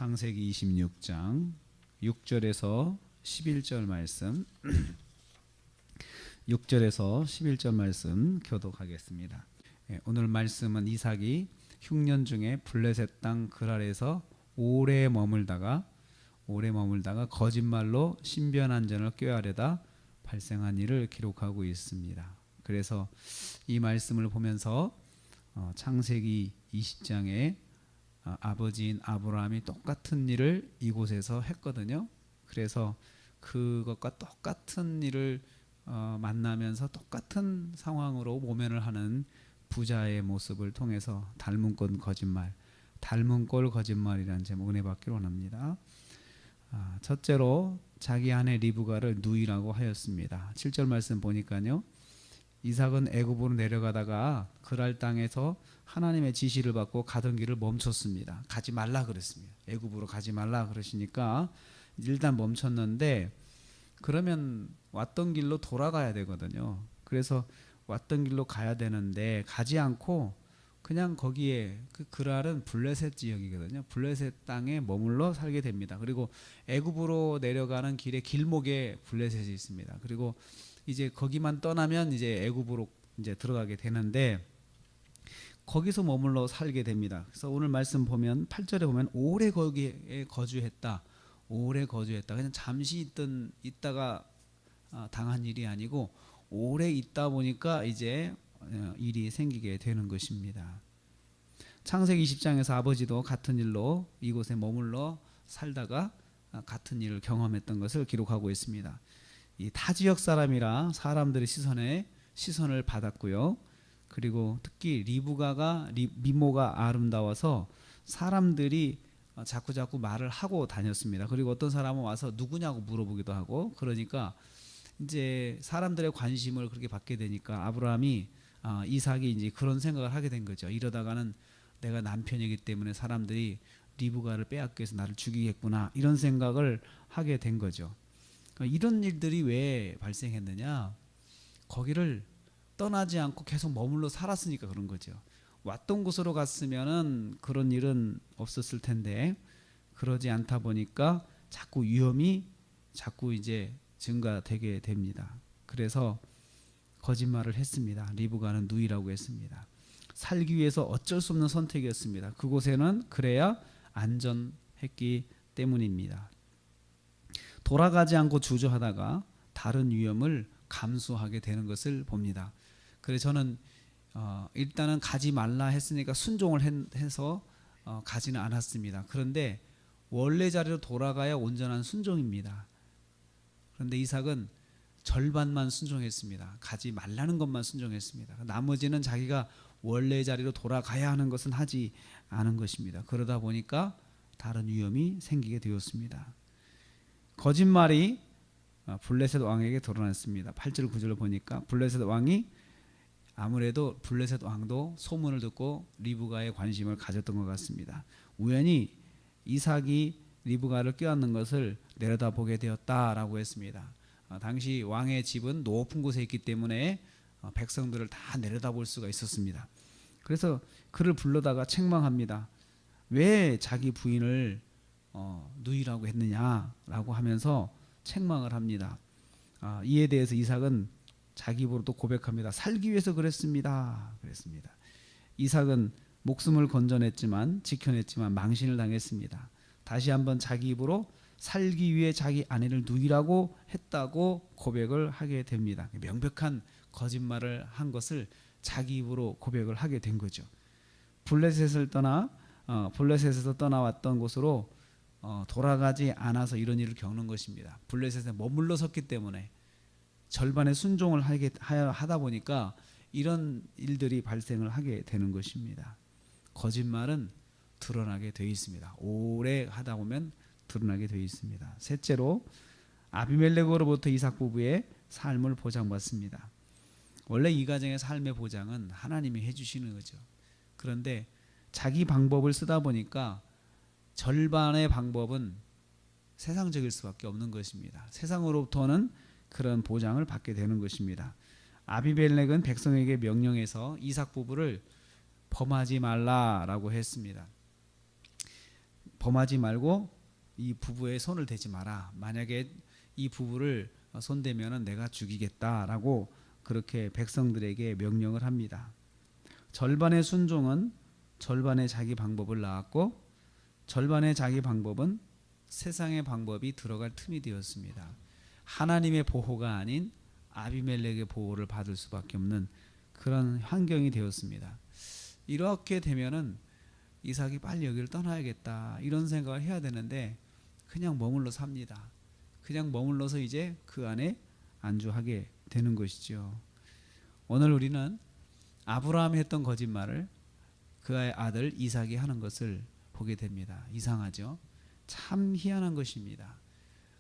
창세기 26장 6절에서 11절 말씀 6절에서 11절 말씀 교독하겠습니다. 오늘 말씀은 이삭이 흉년 중에 블레셋 땅 그랄에서 오래 머물다가 거짓말로 신변안전을 꾀하려다 발생한 일을 기록하고 있습니다. 그래서 이 말씀을 보면서 창세기 20장에 아버지인 아브라함이 똑같은 일을 이곳에서 했거든요. 그래서 그것과 똑같은 일을 만나면서 똑같은 상황으로 모면을 하는 부자의 모습을 통해서 닮은 꼴 거짓말이라는 제목 은혜 받기로 원합니다. 첫째로 자기 아내 리브가를 누이라고 하였습니다. 7절 말씀 보니까요, 이삭은 애굽으로 내려가다가 그랄 땅에서 하나님의 지시를 받고 가던 길을 멈췄습니다. 가지 말라 그랬습니다. 애굽으로 가지 말라 그러시니까 일단 멈췄는데, 그러면 왔던 길로 돌아가야 되거든요. 그래서 왔던 길로 가야 되는데 가지 않고 그냥 거기에, 그 그랄은 블레셋 지역이거든요. 블레셋 땅에 머물러 살게 됩니다. 그리고 애굽으로 내려가는 길의 길목에 블레셋이 있습니다. 그리고 이제 거기만 떠나면 이제 애굽으로 이제 들어가게 되는데 거기서 머물러 살게 됩니다. 그래서 오늘 말씀 보면 8절에 보면 오래 거기에 거주했다. 그냥 잠시 있다가 당한 일이 아니고 오래 있다 보니까 이제 일이 생기게 되는 것입니다. 창세기 20장에서 아버지도 같은 일로 이곳에 머물러 살다가 같은 일을 경험했던 것을 기록하고 있습니다. 이 타지역 사람이라 사람들의 시선을 받았고요. 그리고 특히 미모가 아름다워서 사람들이 자꾸 말을 하고 다녔습니다. 그리고 어떤 사람은 와서 누구냐고 물어보기도 하고, 그러니까 이제 사람들의 관심을 그렇게 받게 되니까 이삭이 이제 그런 생각을 하게 된 거죠. 이러다가는 내가 남편이기 때문에 사람들이 리브가를 빼앗기 위해서 나를 죽이겠구나, 이런 생각을 하게 된 거죠. 이런 일들이 왜 발생했느냐? 거기를 떠나지 않고 계속 머물러 살았으니까 그런 거죠. 왔던 곳으로 갔으면은 그런 일은 없었을 텐데, 그러지 않다 보니까 자꾸 위험이 이제 증가되게 됩니다. 그래서 거짓말을 했습니다. 리브가는 누이라고 했습니다. 살기 위해서 어쩔 수 없는 선택이었습니다. 그곳에는 그래야 안전했기 때문입니다. 돌아가지 않고 주저하다가 다른 위험을 감수하게 되는 것을 봅니다. 그래서 저는 일단은 가지 말라 했으니까 순종을 해서 가지는 않았습니다. 그런데 원래 자리로 돌아가야 온전한 순종입니다. 그런데 이삭은 절반만 순종했습니다. 가지 말라는 것만 순종했습니다. 나머지는 자기가 원래 자리로 돌아가야 하는 것은 하지 않은 것입니다. 그러다 보니까 다른 위험이 생기게 되었습니다. 거짓말이 블레셋 왕에게 드러났습니다. 8절 9절을 보니까 블레셋 왕도 소문을 듣고 리브가에 관심을 가졌던 것 같습니다. 우연히 이삭이 리브가를 껴안는 것을 내려다보게 되었다라고 했습니다. 당시 왕의 집은 높은 곳에 있기 때문에 백성들을 다 내려다볼 수가 있었습니다. 그래서 그를 불러다가 책망합니다. 왜 자기 부인을 누이라고 했느냐라고 하면서 책망을 합니다. 이에 대해서 이삭은 자기 입으로 또 고백합니다. 살기 위해서 그랬습니다. 이삭은 목숨을 지켜냈지만 망신을 당했습니다. 다시 한번 자기 입으로 살기 위해 자기 아내를 누이라고 했다고 고백을 하게 됩니다. 명백한 거짓말을 한 것을 자기 입으로 고백을 하게 된 거죠. 블레셋에서 떠나왔던 곳으로 돌아가지 않아서 이런 일을 겪는 것입니다. 블레셋에 머물러 섰기 때문에 절반의 순종을 하다 보니까 이런 일들이 발생을 하게 되는 것입니다. 거짓말은 드러나게 되어 있습니다. 오래 하다 보면 드러나게 되어 있습니다. 셋째로 아비멜렉으로부터 이삭 부부의 삶을 보장받습니다. 원래 이 가정의 삶의 보장은 하나님이 해주시는 거죠. 그런데 자기 방법을 쓰다 보니까 절반의 방법은 세상적일 수밖에 없는 것입니다. 세상으로부터는 그런 보장을 받게 되는 것입니다. 아비멜렉은 백성에게 명령해서 이삭 부부를 범하지 말라라고 했습니다. 범하지 말고 이 부부의 손을 대지 마라. 만약에 이 부부를 손대면은 내가 죽이겠다라고 그렇게 백성들에게 명령을 합니다. 절반의 순종은 절반의 자기 방법을 낳았고 절반의 자기 방법은 세상의 방법이 들어갈 틈이 되었습니다. 하나님의 보호가 아닌 아비멜렉의 보호를 받을 수밖에 없는 그런 환경이 되었습니다. 이렇게 되면은 이삭이 빨리 여기를 떠나야겠다 이런 생각을 해야 되는데 그냥 머물러 삽니다. 그냥 머물러서 이제 그 안에 안주하게 되는 것이죠. 오늘 우리는 아브라함이 했던 거짓말을 그의 아들 이삭이 하는 것을 보게 됩니다. 이상하죠? 참 희한한 것입니다.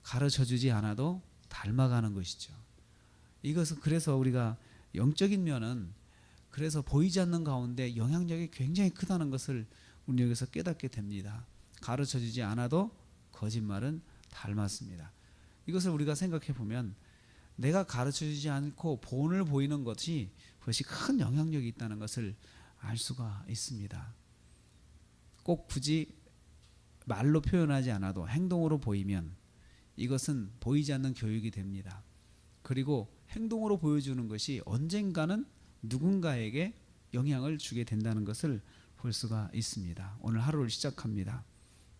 가르쳐주지 않아도 닮아가는 것이죠. 이것은 그래서 우리가 영적인 면은 그래서 보이지 않는 가운데 영향력이 굉장히 크다는 것을 우리 여기서 깨닫게 됩니다. 가르쳐주지 않아도 거짓말은 닮았습니다. 이것을 우리가 생각해 보면 내가 가르쳐주지 않고 본을 보이는 것이 그것이 큰 영향력이 있다는 것을 알 수가 있습니다. 꼭 굳이 말로 표현하지 않아도 행동으로 보이면 이것은 보이지 않는 교육이 됩니다. 그리고 행동으로 보여주는 것이 언젠가는 누군가에게 영향을 주게 된다는 것을 볼 수가 있습니다. 오늘 하루를 시작합니다.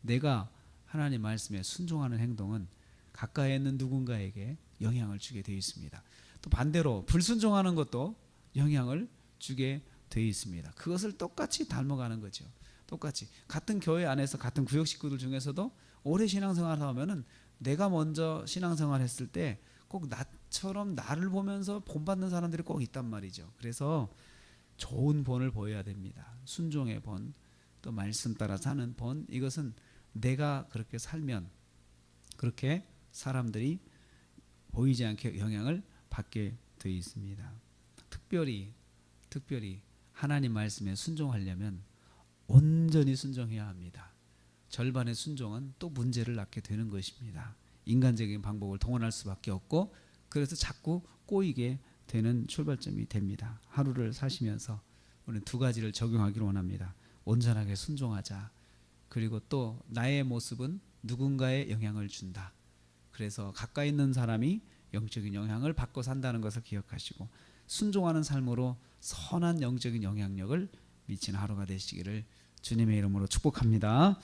내가 하나님 말씀에 순종하는 행동은 가까이에 있는 누군가에게 영향을 주게 되어 있습니다. 또 반대로 불순종하는 것도 영향을 주게 되어 있습니다. 그것을 똑같이 닮아가는 거죠. 똑같이 같은 교회 안에서 같은 구역 식구들 중에서도 오래 신앙생활을 하면은 내가 먼저 신앙생활을 했을 때 꼭 나처럼 나를 보면서 본받는 사람들이 꼭 있단 말이죠. 그래서 좋은 본을 보여야 됩니다. 순종의 본, 또 말씀 따라 사는 본, 이것은 내가 그렇게 살면 그렇게 사람들이 보이지 않게 영향을 받게 되어 있습니다. 특별히 하나님 말씀에 순종하려면 온전히 순종해야 합니다. 절반의 순종은 또 문제를 낳게 되는 것입니다. 인간적인 방법을 동원할 수밖에 없고 그래서 자꾸 꼬이게 되는 출발점이 됩니다. 하루를 사시면서 우리 두 가지를 적용하기를 원합니다. 온전하게 순종하자. 그리고 또 나의 모습은 누군가에 영향을 준다. 그래서 가까이 있는 사람이 영적인 영향을 받고 산다는 것을 기억하시고 순종하는 삶으로 선한 영적인 영향력을 미치는 하루가 되시기를 주님의 이름으로 축복합니다.